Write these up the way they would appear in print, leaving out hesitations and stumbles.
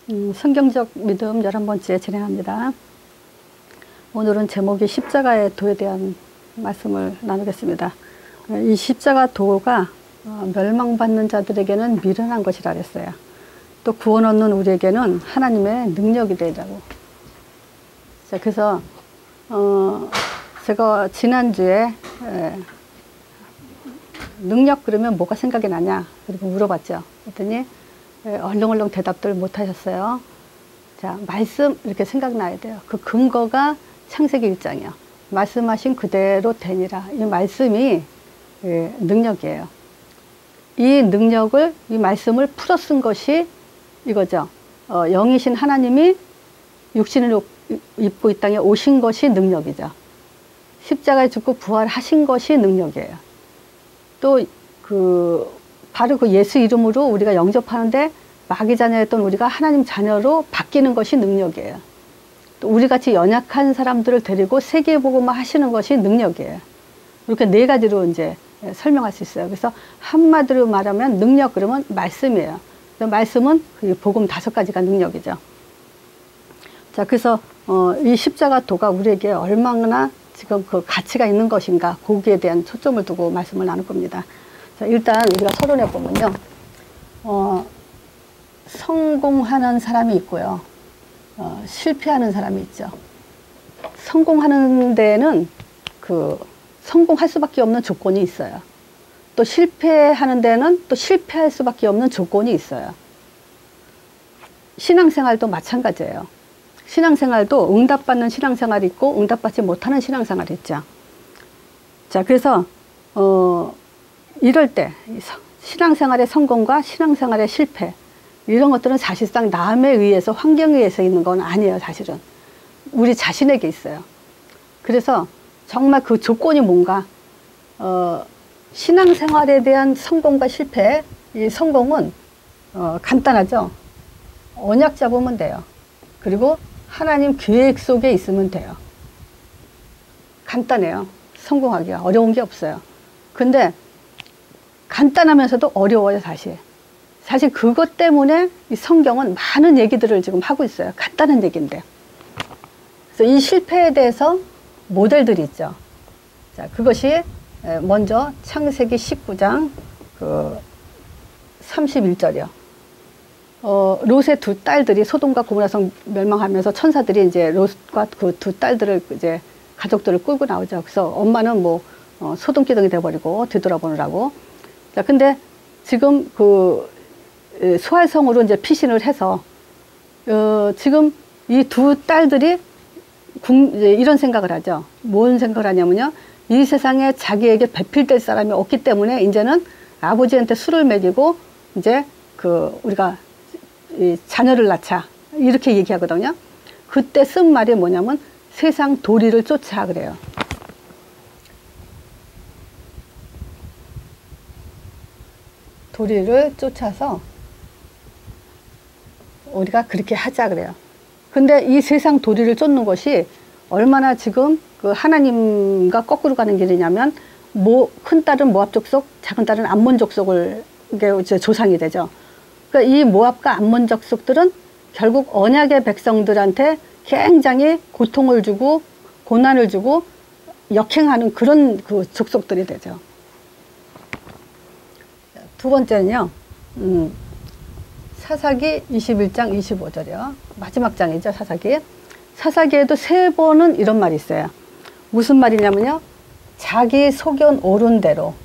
성경적 믿음 11번째 진행합니다. 오늘은 제목이 십자가의 도에 대한 말씀을 나누겠습니다. 이 십자가 도가 멸망받는 자들에게는 미련한 것이라 그랬어요. 또 구원 얻는 우리에게는 하나님의 능력이 되라고. 자, 그래서 제가 지난주에 능력 그러면 뭐가 생각이 나냐 그리고 물어봤죠. 그랬더니 얼렁얼렁 대답들 못 하셨어요. 자, 말씀 이렇게 생각나야 돼요. 그 근거가 창세기 1장이요. 말씀하신 그대로 되니라. 이 말씀이 능력이에요. 이 능력을, 이 말씀을 풀어 쓴 것이 이거죠. 영이신 하나님이 육신을 입고 이 땅에 오신 것이 능력이죠. 십자가에 죽고 부활하신 것이 능력이에요. 또 바로 그 예수 이름으로 우리가 영접하는데 마귀 자녀였던 우리가 하나님 자녀로 바뀌는 것이 능력이에요. 또 우리같이 연약한 사람들을 데리고 세계복음화 하시는 것이 능력이에요. 이렇게 네 가지로 이제 설명할 수 있어요. 그래서 한마디로 말하면 능력 그러면 말씀이에요. 말씀은 복음 5가지가 능력이죠. 자, 그래서 이 십자가 도가 우리에게 얼마나 지금 그 가치가 있는 것인가, 거기에 대한 초점을 두고 말씀을 나눌 겁니다. 자, 일단 우리가 서론에 보면요, 성공하는 사람이 있고요, 실패하는 사람이 있죠. 성공하는 데는 성공할 수밖에 없는 조건이 있어요. 또 실패하는 데는 또 실패할 수밖에 없는 조건이 있어요. 신앙생활도 마찬가지예요. 신앙생활도 응답받는 신앙생활이 있고 응답받지 못하는 신앙생활이 있죠. 자, 그래서 이럴 때 신앙생활의 성공과 신앙생활의 실패, 이런 것들은 사실상 남에 의해서, 환경에 의해서 있는 건 아니에요. 사실은 우리 자신에게 있어요. 그래서 정말 그 조건이 뭔가, 신앙생활에 대한 성공과 실패, 이 성공은 간단하죠. 언약 잡으면 돼요. 그리고 하나님 계획 속에 있으면 돼요. 간단해요. 성공하기가 어려운 게 없어요. 근데 간단하면서도 어려워요. 사실 그것 때문에 이 성경은 많은 얘기들을 지금 하고 있어요. 간단한 얘기인데. 그래서 이 실패에 대해서 모델들이 있죠. 자, 그것이 먼저 창세기 19장 31절이요. 롯의 두 딸들이 소돔과 고모라 성 멸망하면서 천사들이 이제 롯과 그 두 딸들을 이제 가족들을 끌고 나오죠. 그래서 엄마는 뭐 소돔 기둥이 돼버리고 뒤돌아보느라고. 자, 근데 지금 소알성으로 이제 피신을 해서 지금 이 두 딸들이 이제 이런 생각을 하죠. 뭔 생각을 하냐면요, 이 세상에 자기에게 배필될 사람이 없기 때문에 이제는 아버지한테 술을 먹이고 이제 우리가 이 자녀를 낳자, 이렇게 얘기하거든요. 그때 쓴 말이 뭐냐면 세상 도리를 쫓아 그래요. 도리를 쫓아서 우리가 그렇게 하자 그래요. 근데 이 세상 도리를 쫓는 것이 얼마나 지금 하나님과 거꾸로 가는 길이냐면, 큰 딸은 모압 족속, 작은 딸은 암몬 족속을 이제 조상이 되죠. 그러니까 이 모압과 암몬 족속들은 결국 언약의 백성들한테 굉장히 고통을 주고 고난을 주고 역행하는 그런 족속들이 되죠. 두 번째는요, 사사기 21장 25절이요. 마지막 장이죠, 사사기. 사사기에도 3번은 이런 말이 있어요. 무슨 말이냐면요, 자기 소견 옳은 대로,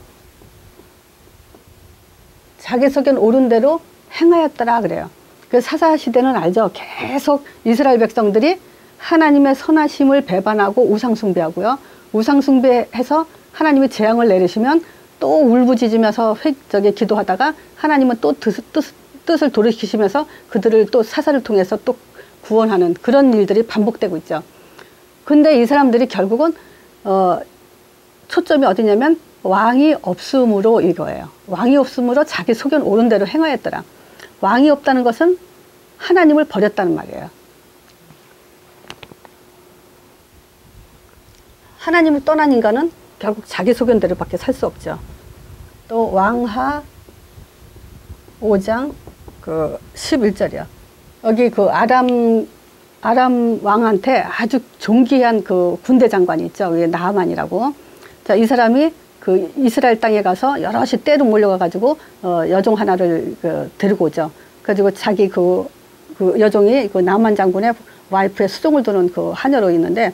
자기 소견 옳은 대로 행하였더라 그래요. 그 사사 시대는 알죠. 계속 이스라엘 백성들이 하나님의 선하심을 배반하고 우상 숭배하고요. 우상 숭배해서 하나님이 재앙을 내리시면 또 울부짖으면서 기도하다가 하나님은 또 뜻을 돌이키시면서 그들을 또 사사를 통해서 또 구원하는 그런 일들이 반복되고 있죠. 근데 이 사람들이 결국은 초점이 어디냐면 왕이 없음으로 이거예요. 왕이 없음으로 자기 소견 옳은 대로 행하였더라. 왕이 없다는 것은 하나님을 버렸다는 말이에요. 하나님을 떠난 인간은 결국 자기 소견대로 밖에 살 수 없죠. 또 왕하 5장 11절이요. 여기 그 아람 왕한테 아주 존귀한 그 군대 장관이 있죠. 그게 나하만이라고. 자, 이 사람이 그 이스라엘 땅에 가서 여럿이 떼로 몰려가가지고 여종 하나를 데리고 오죠. 그래가지고 자기 그 여종이 그 나만 장군의 와이프의 수종을 두는 그 하녀로 있는데,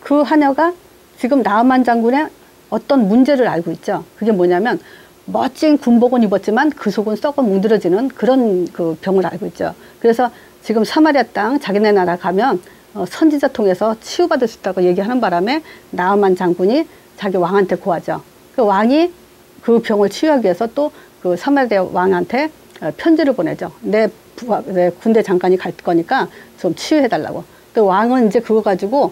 그 하녀가 지금 나만 장군의 어떤 문제를 알고 있죠. 그게 뭐냐면 멋진 군복은 입었지만 그 속은 썩어 뭉드러지는 그런 그 병을 알고 있죠. 그래서 지금 사마리아 땅 자기네 나라 가면 선지자 통해서 치유받을 수 있다고 얘기하는 바람에 나만 장군이 자기 왕한테 고하죠. 그 왕이 그 병을 치유하기 위해서 또 그 사마리아 왕한테 편지를 보내죠. 내 군대 장관이 갈 거니까 좀 치유해달라고. 그 왕은 이제 그거 가지고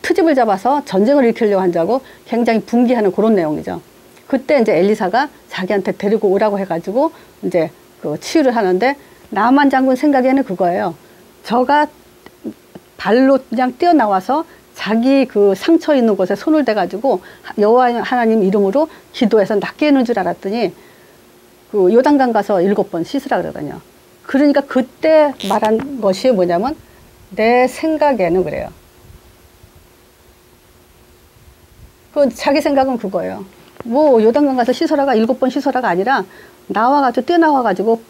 트집을 잡아서 전쟁을 일으키려고 한다고 굉장히 분개하는 그런 내용이죠. 그때 이제 엘리사가 자기한테 데리고 오라고 해가지고 이제 그 치유를 하는데, 나만 장군 생각에는 그거예요. 저가 발로 그냥 뛰어나와서 자기 그 상처 있는 곳에 손을 대가지고 여호와 하나님 이름으로 기도해서 낫게 해는 줄 알았더니 그 요단강 가서 7번 씻으라 그러거든요. 그러니까 그때 말한 것이 뭐냐면 내 생각에는 그래요. 그 자기 생각은 그거예요. 뭐 요단강 가서 씻어라가 7번 씻어라가 아니라 나와가지고 뛰어나와가지고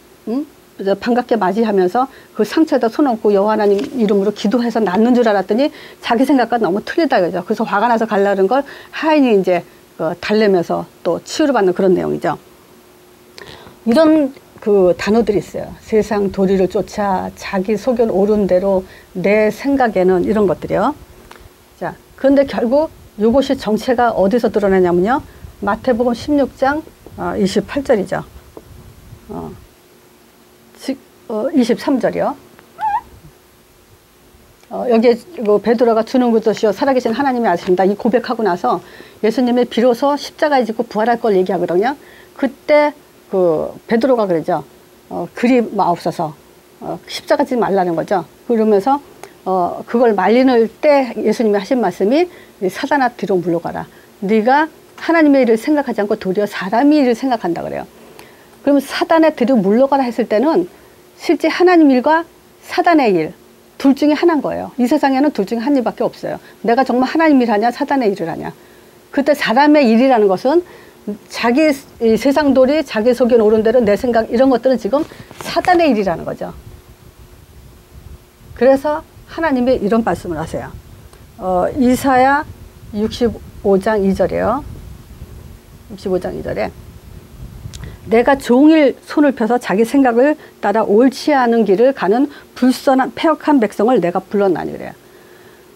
반갑게 맞이하면서 그 상처에다 손 얹고 여호와 하나님 이름으로 기도해서 낫는 줄 알았더니 자기 생각과 너무 틀리다 그러죠. 그래서 화가 나서 가려는 걸 하인이 이제 달래면서 또 치유를 받는 그런 내용이죠. 이런 그 단어들이 있어요. 세상 도리를 쫓아 자기 속견 옳은 대로 내 생각에는, 이런 것들이요. 자, 그런데 결국 이것이 정체가 어디서 드러나냐면요. 마태복음 16장 28절이죠. 23절이요. 여기에 베드로가 주는 것이요 살아계신 하나님이 아십니다. 이 고백하고 나서 예수님이 비로소 십자가에 지고 부활할 걸 얘기하거든요. 그때 그 베드로가 그러죠. 그리 마옵소서. 십자가 지지 말라는 거죠. 그러면서 그걸 말리는 때 예수님이 하신 말씀이 사단아 뒤로 물러가라. 네가 하나님의 일을 생각하지 않고 도리어 사람의 일을 생각한다 그래요. 그러면 사단의 뒤로 물러가라 했을 때는 실제 하나님 일과 사단의 일 둘 중에 하나인 거예요. 이 세상에는 둘 중에 한 일밖에 없어요. 내가 정말 하나님 일 하냐 사단의 일을 하냐. 그때 사람의 일이라는 것은 자기 세상 도리, 자기 속에 옳은 대로 내 생각, 이런 것들은 지금 사단의 일이라는 거죠. 그래서 하나님이 이런 말씀을 하세요. 이사야 65장 2절이에요. 65장 2절에 내가 종일 손을 펴서 자기 생각을 따라 옳지 않은 길을 가는 불선한 패역한 백성을 내가 불렀나니 그래요.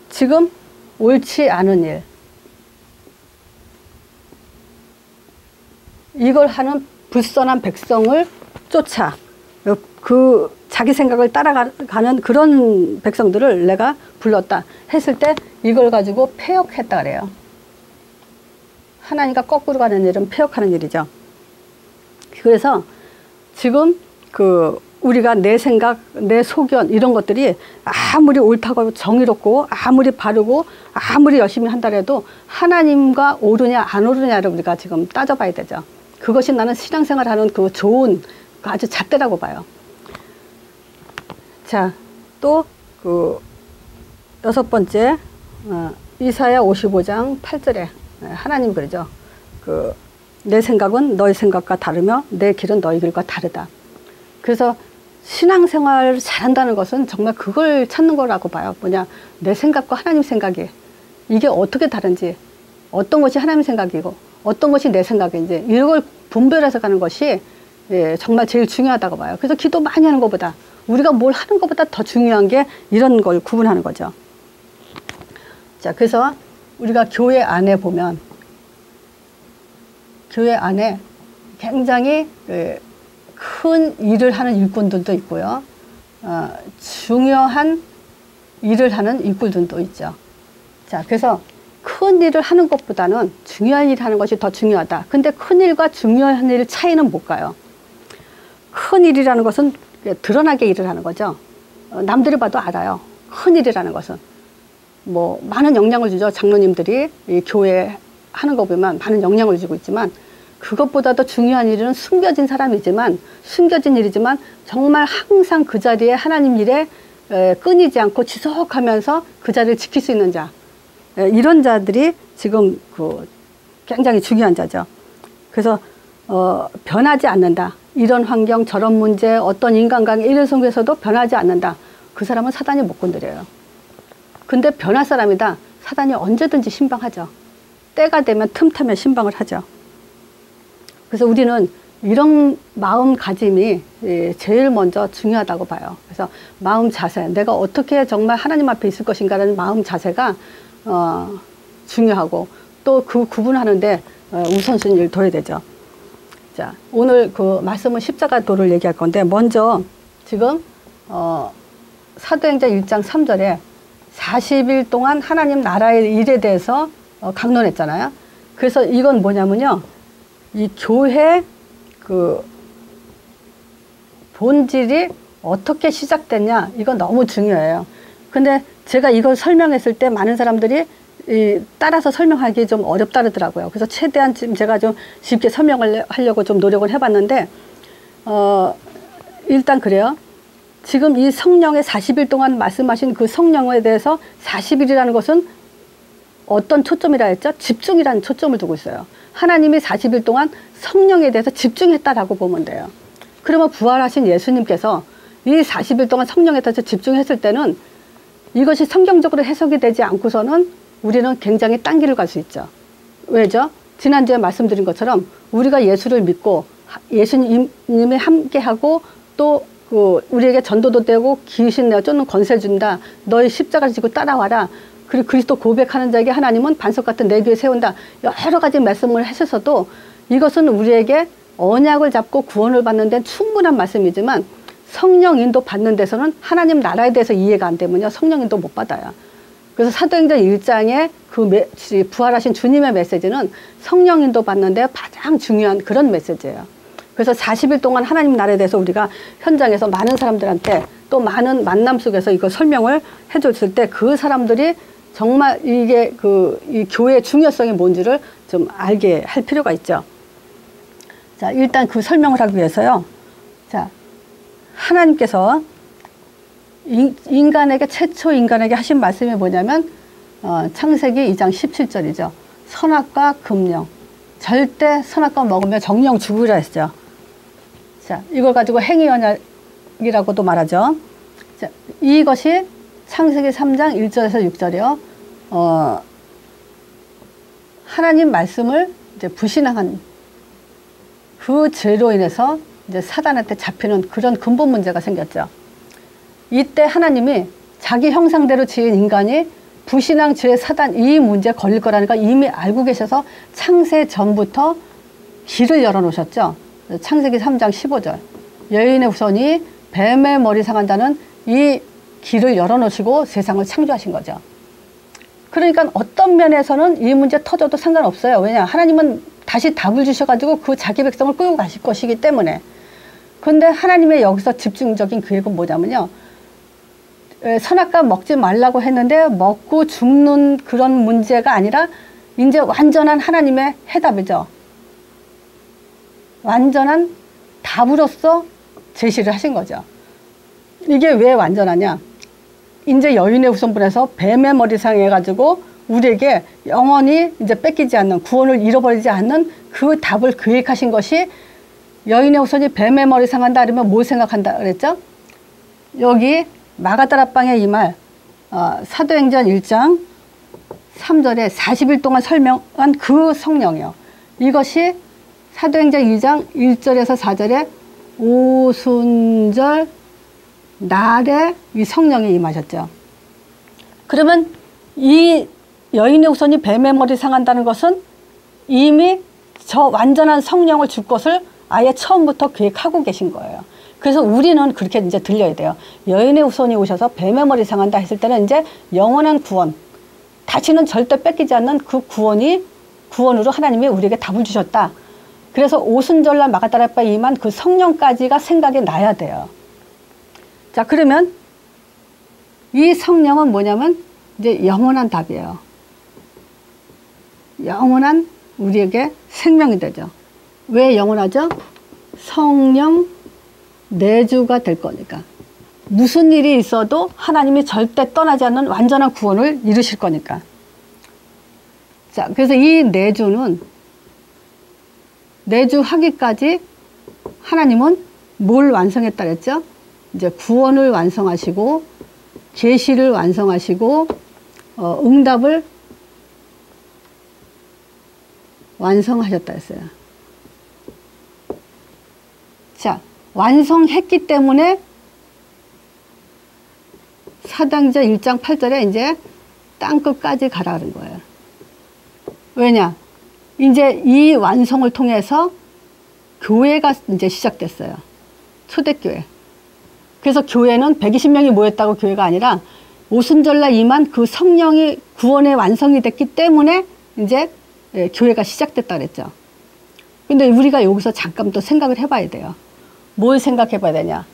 지금 옳지 않은 일, 이걸 하는 불선한 백성을 쫓아 그 자기 생각을 따라가는 그런 백성들을 내가 불렀다 했을 때 이걸 가지고 패역했다 그래요. 하나님과 거꾸로 가는 일은 패역하는 일이죠. 그래서 지금 우리가 내 생각, 내 소견 이런 것들이 아무리 옳다고 정의롭고 아무리 바르고 아무리 열심히 한다 해도 하나님과 옳으냐 안 옳으냐를 우리가 지금 따져봐야 되죠. 그것이 나는 신앙생활하는 그 좋은 아주 잣대라고 봐요. 자, 또 여섯 번째 이사야 55장 8절에 하나님 그러죠. 내 생각은 너희 생각과 다르며 내 길은 너희 길과 다르다. 그래서 신앙생활을 잘한다는 것은 정말 그걸 찾는 거라고 봐요. 뭐냐, 내 생각과 하나님 생각이 이게 어떻게 다른지, 어떤 것이 하나님 생각이고 어떤 것이 내 생각인지 이걸 분별해서 가는 것이 정말 제일 중요하다고 봐요. 그래서 기도 많이 하는 것보다 우리가 뭘 하는 것보다 더 중요한 게 이런 걸 구분하는 거죠. 자, 그래서 우리가 교회 안에 보면 교회 안에 굉장히 큰 일을 하는 일꾼들도 있고요. 중요한 일을 하는 일꾼들도 있죠. 자, 그래서 큰 일을 하는 것보다는 중요한 일을 하는 것이 더 중요하다. 근데 큰 일과 중요한 일 차이는 뭘까요? 큰 일이라는 것은 드러나게 일을 하는 거죠. 남들이 봐도 알아요. 큰 일이라는 것은. 많은 영향을 주죠. 장로님들이 이 교회 하는 거 보면 많은 영향을 주고 있지만 그것보다도 중요한 일은 숨겨진 일이지만 정말 항상 그 자리에 하나님 일에 끊이지 않고 지속하면서 그 자리를 지킬 수 있는 자, 이런 자들이 지금 굉장히 중요한 자죠. 그래서 변하지 않는다. 이런 환경, 저런 문제, 어떤 인간관계 이런 속에서도 변하지 않는다. 그 사람은 사단이 못 건드려요. 근데 변할 사람이다. 사단이 언제든지 신방하죠. 때가 되면 틈타면 신방을 하죠. 그래서 우리는 이런 마음가짐이 제일 먼저 중요하다고 봐요. 그래서 마음 자세, 내가 어떻게 정말 하나님 앞에 있을 것인가라는 마음 자세가 중요하고, 또 그 구분하는데 우선순위를 둬야 되죠. 자, 오늘 그 말씀은 십자가 도를 얘기할 건데, 먼저 지금 사도행전 1장 3절에 40일 동안 하나님 나라의 일에 대해서 강론했잖아요. 그래서 이건 뭐냐면요, 이 교회 그 본질이 어떻게 시작됐냐, 이건 너무 중요해요. 근데 제가 이걸 설명했을 때 많은 사람들이 따라서 설명하기 좀 어렵다 그러더라고요. 그래서 최대한 지금 제가 좀 쉽게 설명을 하려고 좀 노력을 해봤는데, 일단 그래요. 지금 이 성령의 40일 동안 말씀하신 그 성령에 대해서 40일이라는 것은 어떤 초점이라 했죠? 집중이라는 초점을 두고 있어요. 하나님이 40일 동안 성령에 대해서 집중했다라고 보면 돼요. 그러면 부활하신 예수님께서 이 40일 동안 성령에 대해서 집중했을 때는 이것이 성경적으로 해석이 되지 않고서는 우리는 굉장히 딴 길을 갈 수 있죠. 왜죠? 지난주에 말씀드린 것처럼 우리가 예수를 믿고 예수님이 함께하고 또 우리에게 전도도 되고 귀신 내어 쫓는 권세 준다. 너희 십자가를 지고 따라와라. 그리고 그리스도 고백하는 자에게 하나님은 반석 같은 내 귀에 세운다. 여러 가지 말씀을 하셔서도 이것은 우리에게 언약을 잡고 구원을 받는 데는 충분한 말씀이지만, 성령 인도 받는 데서는 하나님 나라에 대해서 이해가 안 되면요, 성령 인도 못 받아요. 그래서 사도행전 1장에 부활하신 주님의 메시지는 성령 인도 받는 데 가장 중요한 그런 메시지예요. 그래서 40일 동안 하나님 나라에 대해서 우리가 현장에서 많은 사람들한테 또 많은 만남 속에서 이거 설명을 해줬을 때 그 사람들이 정말 이게 이 교회의 중요성이 뭔지를 좀 알게 할 필요가 있죠. 자, 일단 그 설명을 하기 위해서요. 자, 하나님께서 최초 인간에게 하신 말씀이 뭐냐면, 창세기 2장 17절이죠. 선악과 금령. 절대 선악과 먹으면 정령 죽으리라 했죠. 자, 이걸 가지고 행위언약이라고도 말하죠. 자, 이것이 창세기 3장 1절에서 6절이요. 하나님 말씀을 이제 불신앙한 그 죄로 인해서 이제 사단한테 잡히는 그런 근본 문제가 생겼죠. 이때 하나님이 자기 형상대로 지은 인간이 불신앙, 죄, 사단 이 문제에 걸릴 거라는 걸 이미 알고 계셔서 창세 전부터 길을 열어놓으셨죠. 창세기 3장 15절. 여인의 후손이 뱀의 머리 상한다는 이 길을 열어놓으시고 세상을 창조하신 거죠. 그러니까 어떤 면에서는 이 문제 터져도 상관없어요. 왜냐? 하나님은 다시 답을 주셔가지고 그 자기 백성을 끌고 가실 것이기 때문에. 근데 하나님의 여기서 집중적인 계획은 뭐냐면요, 선악과 먹지 말라고 했는데 먹고 죽는 그런 문제가 아니라 이제 완전한 하나님의 해답이죠. 완전한 답으로서 제시를 하신 거죠. 이게 왜 완전하냐? 이제 여인의 후손분에서 뱀의 머리상 해가지고 우리에게 영원히 이제 뺏기지 않는, 구원을 잃어버리지 않는 그 답을 계획하신 것이, 여인의 후손이 뱀의 머리상 한다 그러면 뭘 생각한다 그랬죠? 여기 마가다락방의 이 말, 사도행전 1장 3절에 40일 동안 설명한 그 성령이요. 이것이 사도행전 2장 1절에서 4절에 오순절 날에 이 성령이 임하셨죠. 그러면 이 여인의 후손이 뱀의 머리 상한다는 것은 이미 저 완전한 성령을 줄 것을 아예 처음부터 계획하고 계신 거예요. 그래서 우리는 그렇게 이제 들려야 돼요. 여인의 후손이 오셔서 뱀의 머리 상한다 했을 때는 이제 영원한 구원, 다시는 절대 뺏기지 않는 그 구원으로 하나님이 우리에게 답을 주셨다. 그래서 오순절날 마가다락방에 임한 그 성령까지가 생각이 나야 돼요. 자, 그러면 이 성령은 뭐냐면 이제 영원한 답이에요. 영원한 우리에게 생명이 되죠. 왜 영원하죠? 성령 내주가 될 거니까. 무슨 일이 있어도 하나님이 절대 떠나지 않는 완전한 구원을 이루실 거니까. 자, 그래서 이 내주는, 내주하기까지 하나님은 뭘 완성했다 그랬죠? 이제 구원을 완성하시고, 계시를 완성하시고, 응답을 완성하셨다 했어요. 자, 완성했기 때문에 사도행전 1장 8절에 이제 땅끝까지 가라 그런 거예요. 왜냐? 이제 이 완성을 통해서 교회가 이제 시작됐어요. 초대교회. 그래서 교회는 120명이 모였다고 교회가 아니라 오순절날 임한 그 성령이 구원의 완성이 됐기 때문에 이제 교회가 시작됐다 그랬죠. 근데 우리가 여기서 잠깐 또 생각을 해봐야 돼요. 뭘 생각해 봐야 되냐?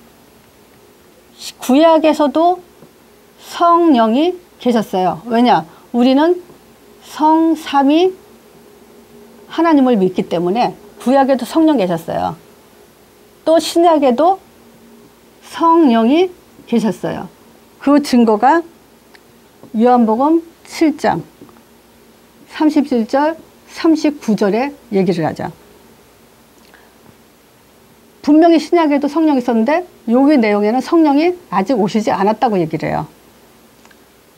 구약에서도 성령이 계셨어요. 왜냐? 우리는 성삼위 하나님을 믿기 때문에 구약에도 성령 계셨어요. 또 신약에도 성령이 계셨어요. 그 증거가 요한복음 7장 37절 39절에 얘기를 하죠. 분명히 신약에도 성령이 있었는데 여기 내용에는 성령이 아직 오시지 않았다고 얘기를 해요.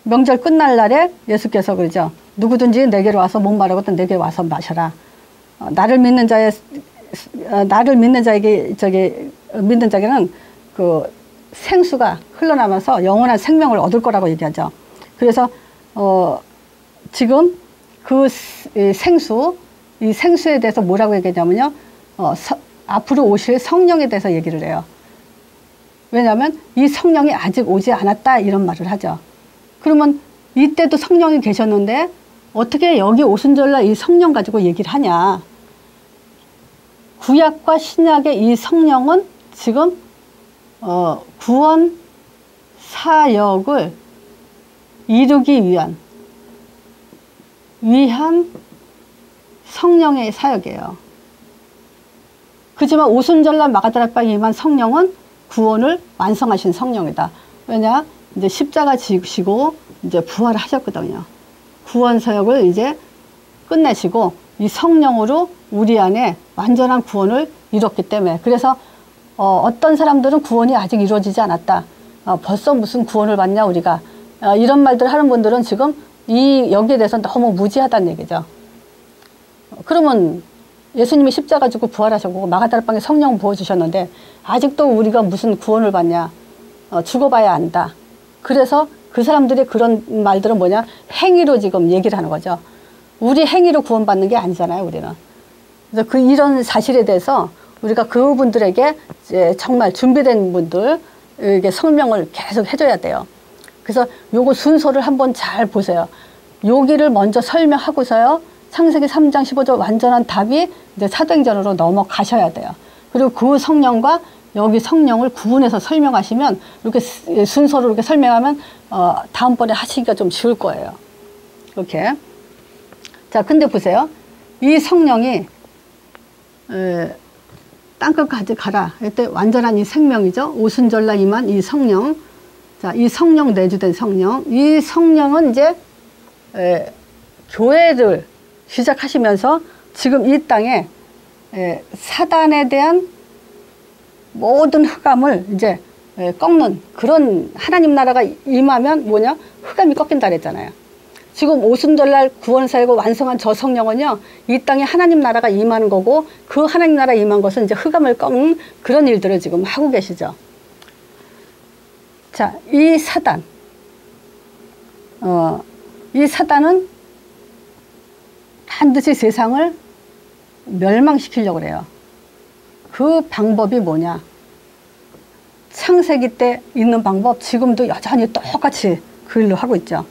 명절 끝날 날에 예수께서 그러죠. 누구든지 내게로 와서 못 마르거든 내게 와서 마셔라. 나를 믿는 자에게는 그 생수가 흘러나면서 영원한 생명을 얻을 거라고 얘기하죠. 그래서 지금 그 생수, 이 생수에 대해서 뭐라고 얘기하냐면요. 앞으로 오실 성령에 대해서 얘기를 해요. 왜냐하면 이 성령이 아직 오지 않았다 이런 말을 하죠. 그러면 이때도 성령이 계셨는데 어떻게 여기 오순절날 이 성령 가지고 얘기를 하냐. 구약과 신약의 이 성령은 지금 구원 사역을 이루기 위한 성령의 사역이에요. 그렇지만 오순절날 마가다락방에 임한 성령은 구원을 완성하신 성령이다. 왜냐? 이제 십자가 지시고 이제 부활을 하셨거든요. 구원 사역을 이제 끝내시고 이 성령으로 우리 안에 완전한 구원을 이뤘기 때문에 그래서 어떤 사람들은 구원이 아직 이루어지지 않았다. 벌써 무슨 구원을 받냐 우리가. 이런 말들 하는 분들은 지금 여기에 대해서 너무 무지하다는 얘기죠. 그러면 예수님이 십자가 지고 부활하셨고 마가다락방에 성령 부어주셨는데 아직도 우리가 무슨 구원을 받냐. 죽어봐야 안다. 그래서 그 사람들의 그런 말들은 뭐냐. 행위로 지금 얘기를 하는 거죠. 우리 행위로 구원받는 게 아니잖아요 우리는. 그래서 이런 사실에 대해서 우리가 그분들에게 이제 정말 준비된 분들에게 설명을 계속 해줘야 돼요. 그래서 요거 순서를 한번 잘 보세요. 여기를 먼저 설명하고서요. 창세기 3장 15절 완전한 답이 이제 사도행전으로 넘어가셔야 돼요. 그리고 그 성령과 여기 성령을 구분해서 설명하시면 이렇게 순서로 이렇게 설명하면 다음번에 하시기가 좀 쉬울 거예요. 이렇게. 자, 근데 보세요. 이 성령이 땅끝까지 가라. 이때 완전한 이 생명이죠. 오순절날 임한 이 성령. 자, 이 성령 내주된 성령. 이 성령은 이제 교회를 시작하시면서 지금 이 땅에 사단에 대한 모든 흑암을 이제 꺾는 그런 하나님 나라가 임하면 뭐냐? 흑암이 꺾인다 그랬잖아요. 지금 오순절날 구원사역을 완성한 저 성령은요, 이 땅에 하나님 나라가 임하는 거고, 그 하나님 나라 임한 것은 이제 흑암을 꺾는 그런 일들을 지금 하고 계시죠. 자, 이 사단. 이 사단은 반드시 세상을 멸망시키려고 그래요. 그 방법이 뭐냐? 창세기 때 있는 방법, 지금도 여전히 똑같이 그 일로 하고 있죠.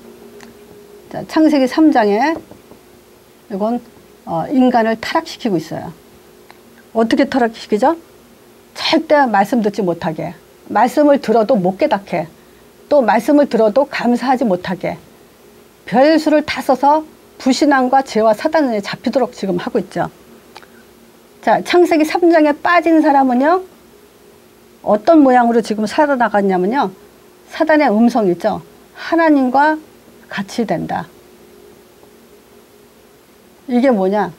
자, 창세기 3장에 이건 인간을 타락시키고 있어요. 어떻게 타락시키죠? 절대 말씀 듣지 못하게, 말씀을 들어도 못 깨닫게, 또 말씀을 들어도 감사하지 못하게, 별수를 다 써서 불신앙과 죄와 사단에 잡히도록 지금 하고 있죠. 자, 창세기 3장에 빠진 사람은요, 어떤 모양으로 지금 살아나갔냐면요, 사단의 음성이 있죠. 하나님과 같이 된다. 이게 뭐냐?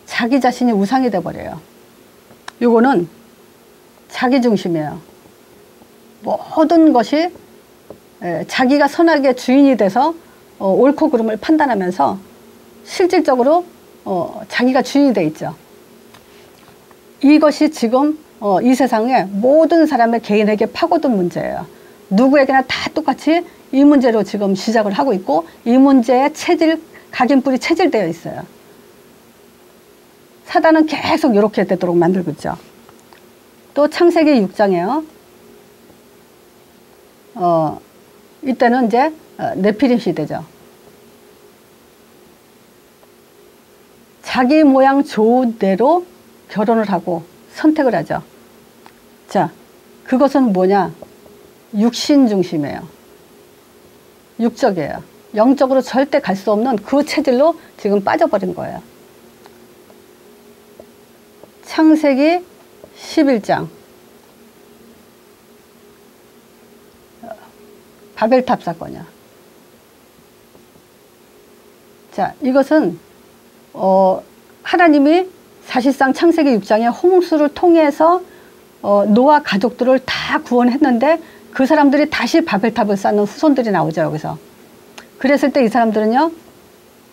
자기 자신이 우상이 돼버려요. 요거는 자기 중심이에요. 모든 것이 자기가 선악의 주인이 돼서 옳고 그름을 판단하면서 실질적으로 자기가 주인이 돼 있죠. 이것이 지금 이 세상에 모든 사람의 개인에게 파고든 문제예요. 누구에게나 다 똑같이 이 문제로 지금 시작을 하고 있고, 이 문제의 각인뿔이 체질되어 있어요. 사단은 계속 이렇게 되도록 만들고 있죠. 또 창세기 6장에요. 이때는 이제 네피림 시대죠. 자기 모양 좋은 대로 결혼을 하고 선택을 하죠. 자, 그것은 뭐냐? 육신 중심이에요. 육적이에요. 영적으로 절대 갈 수 없는 그 체질로 지금 빠져버린 거예요. 창세기 11장. 바벨탑 사건이야. 자, 이것은 하나님이 사실상 창세기 6장에 홍수를 통해서 노아 가족들을 다 구원했는데, 그 사람들이 다시 바벨탑을 쌓는 후손들이 나오죠, 여기서. 그랬을 때 이 사람들은요,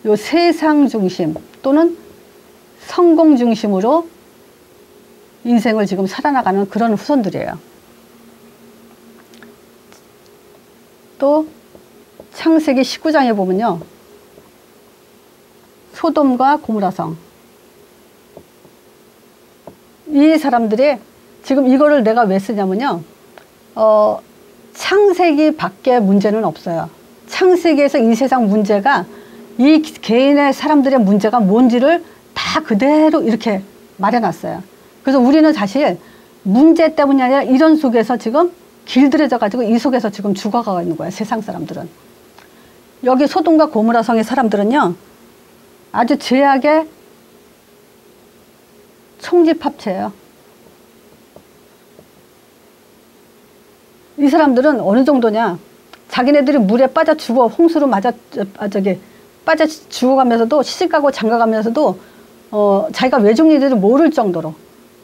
요 세상 중심 또는 성공 중심으로 인생을 지금 살아나가는 그런 후손들이에요. 또 창세기 19장에 보면요, 소돔과 고모라성, 이 사람들이 지금 이거를 내가 왜 쓰냐면요, 창세기 밖에 문제는 없어요. 창세기에서 이 세상 문제가 이 개인의 사람들의 문제가 뭔지를 다 그대로 이렇게 말해놨어요. 그래서 우리는 사실 문제 때문이 아니라 이런 속에서 지금 길들여져 가지고 이 속에서 지금 죽어가고 있는 거예요, 세상 사람들은. 여기 소돔과 고모라 성의 사람들은요, 아주 죄악의 총집합체예요. 이 사람들은 어느 정도냐, 자기네들이 물에 빠져 죽어, 홍수로 빠져 죽어가면서도, 시집가고 장가가면서도 자기가 외죽니들을 모를 정도로.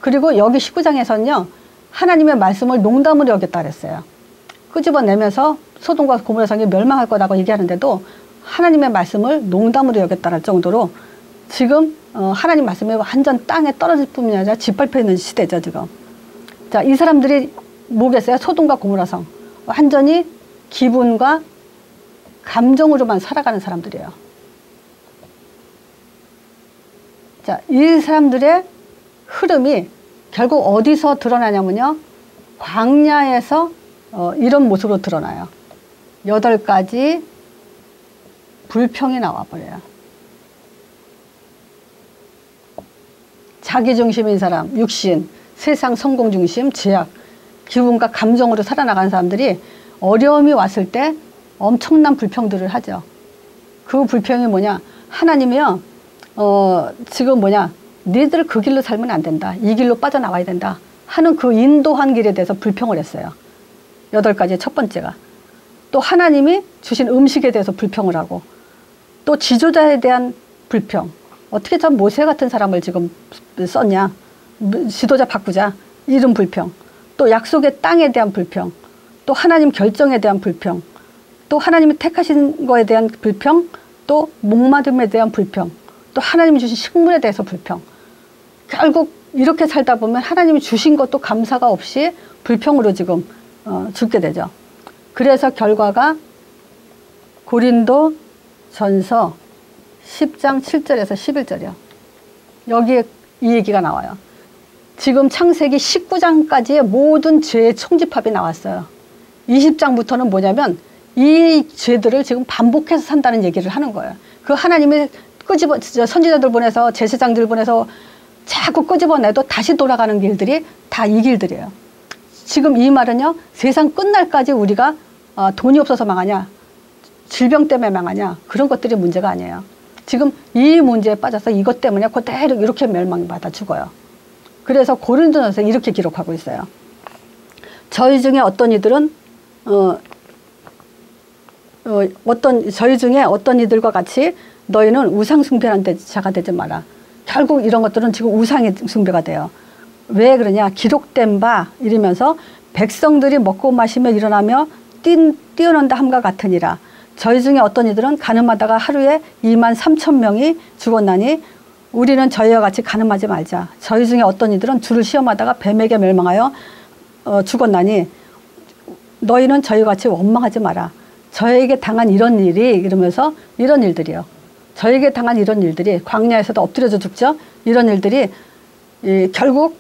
그리고 여기 19장에서는요, 하나님의 말씀을 농담으로 여겼다 그랬어요. 끄집어내면서 소돔과 고모라 성이 멸망할 거라고 얘기하는데도 하나님의 말씀을 농담으로 여겼다는 정도로 지금 하나님 말씀이 완전 땅에 떨어질 뿐만 아니라 짓밟혀 있는 시대죠, 지금. 자, 이 사람들이 뭐겠어요? 소돔과 고모라 성. 완전히 기분과 감정으로만 살아가는 사람들이에요. 자, 이 사람들의 흐름이 결국 어디서 드러나냐면요, 광야에서 이런 모습으로 드러나요. 8가지 불평이 나와버려요. 자기 중심인 사람, 육신, 세상 성공 중심, 죄악, 기분과 감정으로 살아나가는 사람들이 어려움이 왔을 때 엄청난 불평들을 하죠. 그 불평이 뭐냐, 하나님이요, 지금 뭐냐, 너희들 그 길로 살면 안 된다, 이 길로 빠져나와야 된다 하는 그 인도한 길에 대해서 불평을 했어요. 8가지 첫 번째가. 또 하나님이 주신 음식에 대해서 불평을 하고, 또 지도자에 대한 불평. 어떻게 저 모세 같은 사람을 지금 썼냐, 지도자 바꾸자, 이런 불평. 또 약속의 땅에 대한 불평, 또 하나님 결정에 대한 불평, 또 하나님이 택하신 거에 대한 불평, 또 목마름에 대한 불평, 또 하나님이 주신 식물에 대해서 불평. 결국 이렇게 살다 보면 하나님이 주신 것도 감사가 없이 불평으로 지금 죽게 되죠. 그래서 결과가 고린도 전서 10장 7절에서 11절이요. 여기에 이 얘기가 나와요. 지금 창세기 19장까지의 모든 죄의 총집합이 나왔어요. 20장부터는 뭐냐면 이 죄들을 지금 반복해서 산다는 얘기를 하는 거예요. 그 하나님이 선지자들 보내서, 제사장들 보내서 자꾸 끄집어내도 다시 돌아가는 길들이 다 이 길들이에요. 지금 이 말은요, 세상 끝날까지 우리가 돈이 없어서 망하냐, 질병 때문에 망하냐, 그런 것들이 문제가 아니에요. 지금 이 문제에 빠져서 이것 때문에 그대로 이렇게 멸망받아 죽어요. 그래서 고린도전서에 이렇게 기록하고 있어요. 저희 중에 어떤 이들은 저희 중에 어떤 이들과 같이 너희는 우상 숭배하는 자가 되지 마라. 결국 이런 것들은 지금 우상의 숭배가 돼요. 왜 그러냐? 기록된 바 이러면서 백성들이 먹고 마시며 일어나며 뛰어난다 함과 같으니라. 저희 중에 어떤 이들은 가늠하다가 하루에 23,000명이 죽었나니 우리는 저희와 같이 가늠하지 말자. 저희 중에 어떤 이들은 주를 시험하다가 뱀에게 멸망하여 죽었나니 너희는 저희와 같이 원망하지 마라. 저에게 당한 이런 일이 이러면서 이런 일들이요. 저에게 당한 이런 일들이 광야에서도 엎드려져 죽죠. 이런 일들이 결국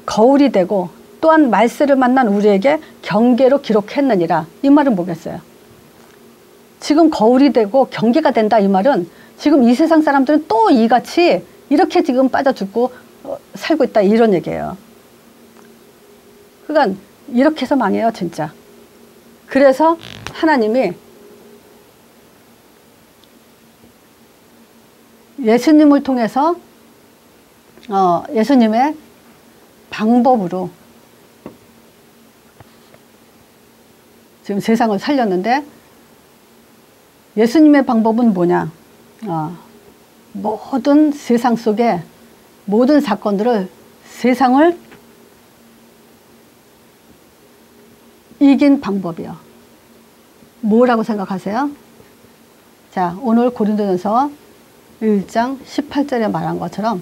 거울이 되고 또한 말세를 만난 우리에게 경계로 기록했느니라. 이 말은 뭐겠어요? 지금 거울이 되고 경계가 된다 이 말은 지금 이 세상 사람들은 또 이같이 이렇게 지금 빠져 죽고 살고 있다 이런 얘기예요. 그러니까 이렇게 해서 망해요 진짜. 그래서 하나님이 예수님을 통해서 예수님의 방법으로 지금 세상을 살렸는데 예수님의 방법은 뭐냐? 모든 세상 속에 모든 사건들을 세상을 이긴 방법이요. 뭐라고 생각하세요? 자, 오늘 고린도전서 1장 18절에 말한 것처럼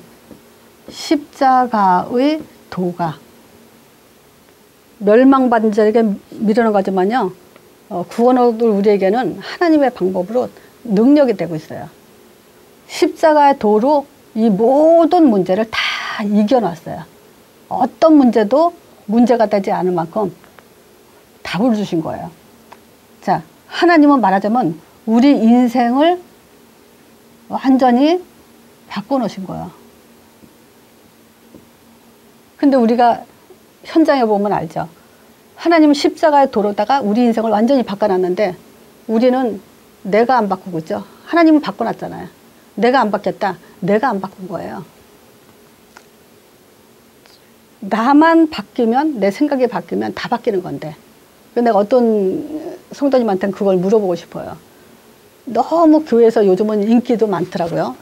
십자가의 도가 멸망받은 자에게 미련한 거지만요. 구원 얻을 우리에게는 하나님의 방법으로 능력이 되고 있어요. 십자가의 도로 이 모든 문제를 다 이겨놨어요. 어떤 문제도 문제가 되지 않을 만큼 답을 주신 거예요. 자, 하나님은 말하자면 우리 인생을 완전히 바꿔놓으신 거예요. 근데 우리가 현장에 보면 알죠. 하나님은 십자가의 도로다가 우리 인생을 완전히 바꿔놨는데 우리는 내가 안 바꾸고 있죠. 하나님은 바꿔놨잖아요. 내가 안 바뀌었다. 내가 안 바꾼 거예요. 나만 바뀌면 내 생각이 바뀌면 다 바뀌는 건데 내가 어떤 성도님한테는 그걸 물어보고 싶어요. 너무 교회에서 요즘은 인기도 많더라고요.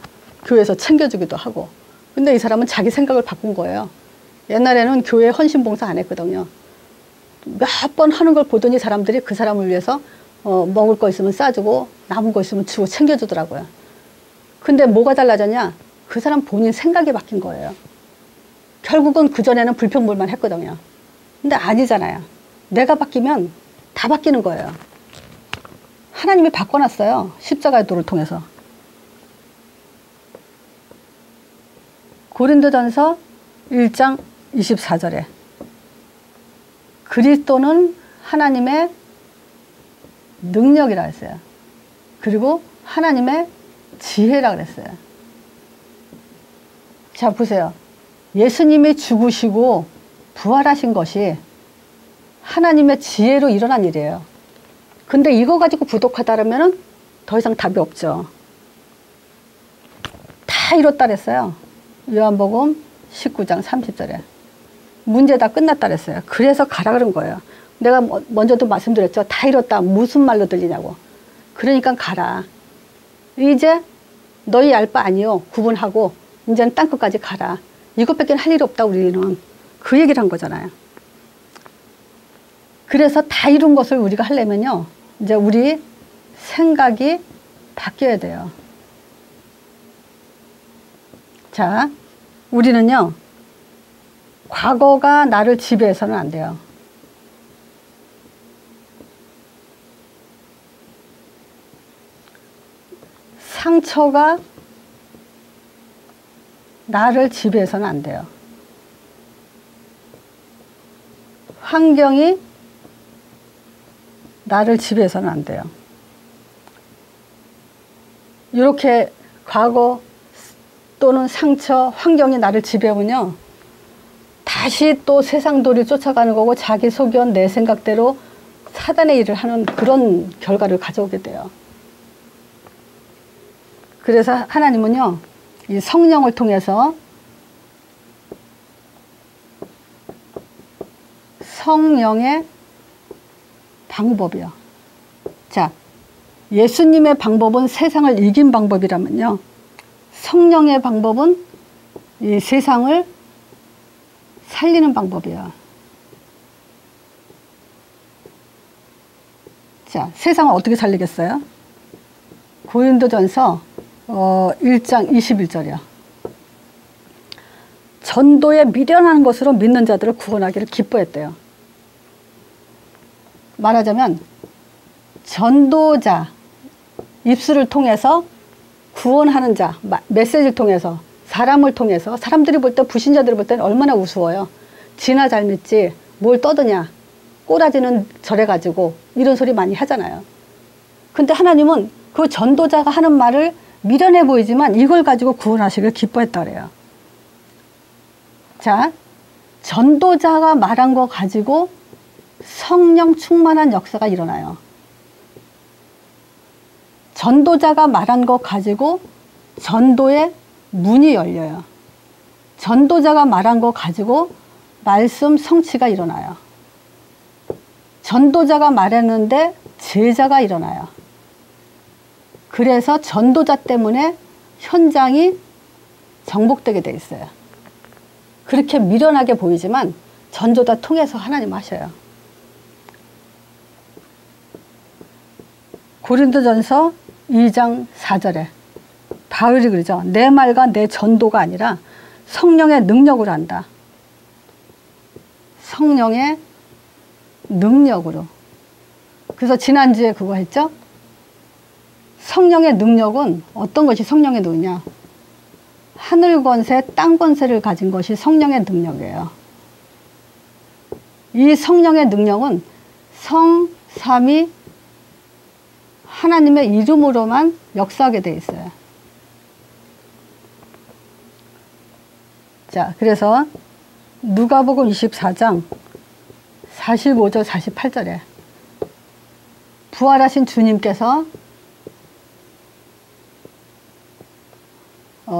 교회에서 챙겨주기도 하고. 근데 이 사람은 자기 생각을 바꾼 거예요. 옛날에는 교회 헌신봉사 안 했거든요. 몇 번 하는 걸 보더니 사람들이 그 사람을 위해서 먹을 거 있으면 싸주고 남은 거 있으면 주고 챙겨주더라고요. 근데 뭐가 달라졌냐? 그 사람 본인 생각이 바뀐 거예요. 결국은 그전에는 불평불만 했거든요. 근데 아니잖아요. 내가 바뀌면 다 바뀌는 거예요. 하나님이 바꿔놨어요. 십자가의 도를 통해서. 고린도전서 1장 24절에 그리스도는 하나님의 능력이라 했어요. 그리고 하나님의 지혜라 그랬어요. 자, 보세요. 예수님이 죽으시고 부활하신 것이 하나님의 지혜로 일어난 일이에요. 근데 이거 가지고 부족하다면 더 이상 답이 없죠. 다 이뤘다 그랬어요. 요한복음 19장 30절에. 문제 다 끝났다 그랬어요. 그래서 가라 그런 거예요. 내가 먼저도 말씀드렸죠. 다 이뤘다. 무슨 말로 들리냐고. 그러니까 가라. 이제 너희 알 바 아니요. 구분하고 이제는 땅끝까지 가라. 이것밖에 할 일 없다 우리는. 그 얘기를 한 거잖아요. 그래서 다 이룬 것을 우리가 하려면요. 이제 우리 생각이 바뀌어야 돼요. 자, 우리는요. 과거가 나를 지배해서는 안 돼요. 상처가 나를 지배해서는 안 돼요. 환경이 나를 지배해서는 안 돼요. 이렇게 과거 또는 상처, 환경이 나를 지배하면요. 다시 또 세상 도리 쫓아가는 거고 자기 소견, 내 생각대로 사단의 일을 하는 그런 결과를 가져오게 돼요. 그래서 하나님은요. 이 성령을 통해서 성령의 방법이요. 자, 예수님의 방법은 세상을 이긴 방법이라면요. 성령의 방법은 이 세상을 살리는 방법이에요. 자, 세상을 어떻게 살리겠어요? 고린도전서 1장 21절이요. 전도에 미련한 것으로 믿는 자들을 구원하기를 기뻐했대요. 말하자면 전도자, 입술을 통해서 구원하는 자, 메시지를 통해서, 사람을 통해서, 사람들이 볼 때, 불신자들이 볼 때는 얼마나 우스워요. 지나 잘 믿지 뭘 떠드냐, 꼬라지는 저래가지고 이런 소리 많이 하잖아요. 근데 하나님은 그 전도자가 하는 말을 미련해 보이지만 이걸 가지고 구원하시길 기뻐했다 그래요. 자, 전도자가 말한 거 가지고 성령 충만한 역사가 일어나요. 전도자가 말한 거 가지고 전도의 문이 열려요. 전도자가 말한 거 가지고 말씀 성취가 일어나요. 전도자가 말했는데 제자가 일어나요. 그래서 전도자 때문에 현장이 정복되게 돼 있어요. 그렇게 미련하게 보이지만 전도자 통해서 하나님 하셔요. 고린도전서 2장 4절에 바울이 그러죠. 내 말과 내 전도가 아니라 성령의 능력으로 한다. 성령의 능력으로. 그래서 지난주에 그거 했죠. 성령의 능력은 어떤 것이 성령의 능력이냐. 하늘 권세, 땅 권세를 가진 것이 성령의 능력이에요. 이 성령의 능력은 성, 삼위, 하나님의 이름으로만 역사하게 돼 있어요. 자, 그래서 누가복음 24장 45절 48절에 부활하신 주님께서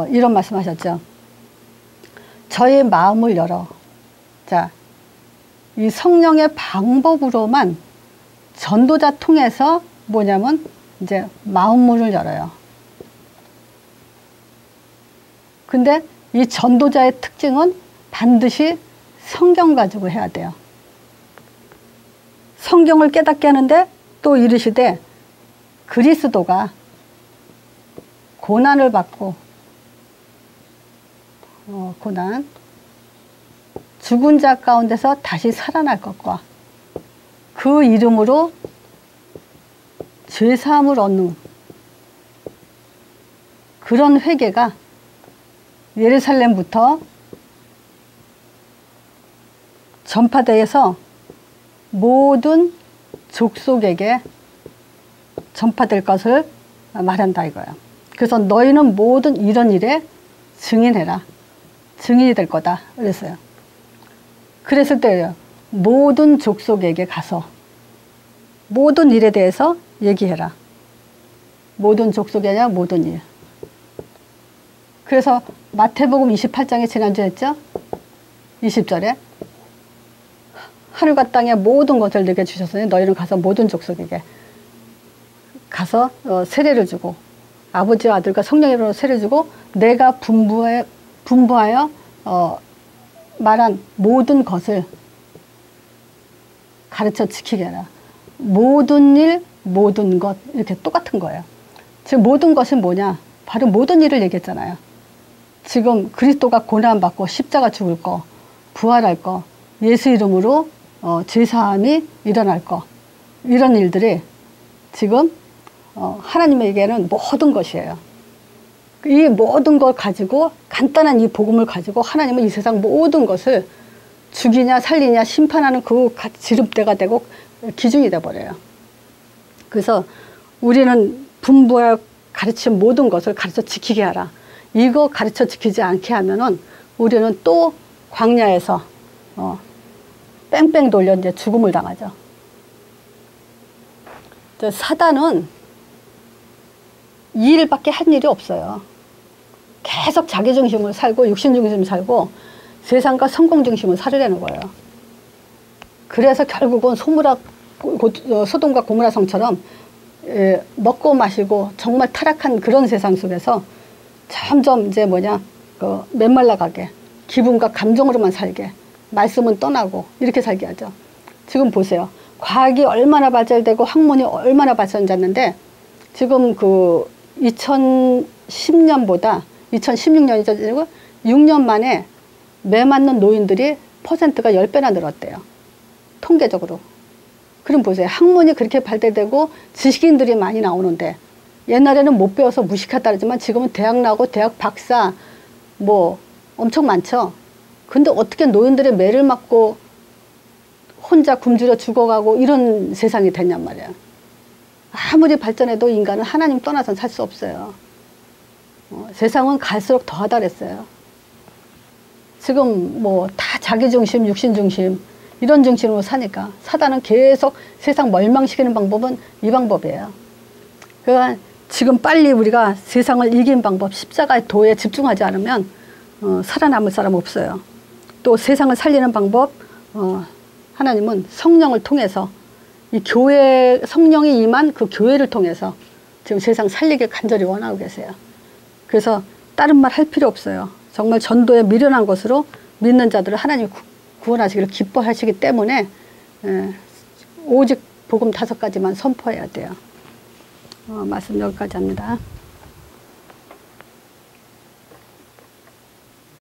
이런 말씀하셨죠. 저의 마음을 열어. 자, 이 성령의 방법으로만 전도자 통해서 뭐냐면 이제 마음문을 열어요. 근데 이 전도자의 특징은 반드시 성경 가지고 해야 돼요. 성경을 깨닫게 하는데 또 이르시되 그리스도가 고난을 받고 고난 죽은 자 가운데서 다시 살아날 것과 그 이름으로 죄사함을 얻는 그런 회개가 예루살렘부터 전파되어서 모든 족속에게 전파될 것을 말한다 이거예요. 그래서 너희는 모든 이런 일에 증인해라. 증인이 될 거다 그랬어요. 그랬을 때요. 모든 족속에게 가서 모든 일에 대해서 얘기해라. 모든 족속이 아니라 모든 일. 그래서 마태복음 28장에 지난주에 했죠. 20절에 하늘과 땅의 모든 것을 내게 주셨으니 너희는 가서 모든 족속에게 가서 세례를 주고 아버지와 아들과 성령의 이름으로 세례를 주고 내가 분부하여 말한 모든 것을 가르쳐 지키게 하라. 모든 일, 모든 것 이렇게 똑같은 거예요. 지금 모든 것이 뭐냐? 바로 모든 일을 얘기했잖아요. 지금 그리스도가 고난받고 십자가 죽을 거, 부활할 거, 예수 이름으로 죄사함이 일어날 거 이런 일들이 지금 하나님에게는 모든 것이에요. 이 모든 걸 가지고 간단한 이 복음을 가지고 하나님은 이 세상 모든 것을 죽이냐 살리냐 심판하는 그 지름대가 되고 기준이 돼버려요. 그래서 우리는 분부하여 가르친 모든 것을 가르쳐 지키게 하라. 이거 가르쳐 지키지 않게 하면은 우리는 또 광야에서 뺑뺑 돌려 이제 죽음을 당하죠. 사단은 이 일밖에 한 일이 없어요. 계속 자기 중심을 살고 육신 중심을 살고 세상과 성공 중심을 살으려는 거예요. 그래서 결국은 소돔과 고모라 성처럼 먹고 마시고 정말 타락한 그런 세상 속에서 점점 이제 메말라가게, 기분과 감정으로만 살게, 말씀은 떠나고 이렇게 살게 하죠. 지금 보세요. 과학이 얼마나 발달되고 학문이 얼마나 발전됐는데 지금 그 2010년보다 2016년이죠. 6년 만에 매 맞는 노인들이 퍼센트가 10배나 늘었대요. 통계적으로. 그럼 보세요. 학문이 그렇게 발달되고 지식인들이 많이 나오는데 옛날에는 못 배워서 무식하다 그러지만 지금은 대학 나오고 대학 박사 뭐 엄청 많죠. 근데 어떻게 노인들의 매를 맞고 혼자 굶주려 죽어가고 이런 세상이 됐냔 말이에요. 아무리 발전해도 인간은 하나님 떠나서는 살 수 없어요. 세상은 갈수록 더하다 그랬어요. 지금 뭐 다 자기중심, 육신중심 이런 중심으로 사니까 사단은 계속 세상 멸망시키는 방법은 이 방법이에요. 그러니까 지금 빨리 우리가 세상을 이긴 방법, 십자가의 도에 집중하지 않으면 살아남을 사람 없어요. 또 세상을 살리는 방법, 하나님은 성령을 통해서 이 교회, 성령이 임한 그 교회를 통해서 지금 세상 살리길 간절히 원하고 계세요. 그래서 다른 말 할 필요 없어요. 정말 전도에 미련한 것으로 믿는 자들을 하나님이 구원하시기를 기뻐하시기 때문에 오직 복음 5가지만 선포해야 돼요. 말씀 여기까지 합니다.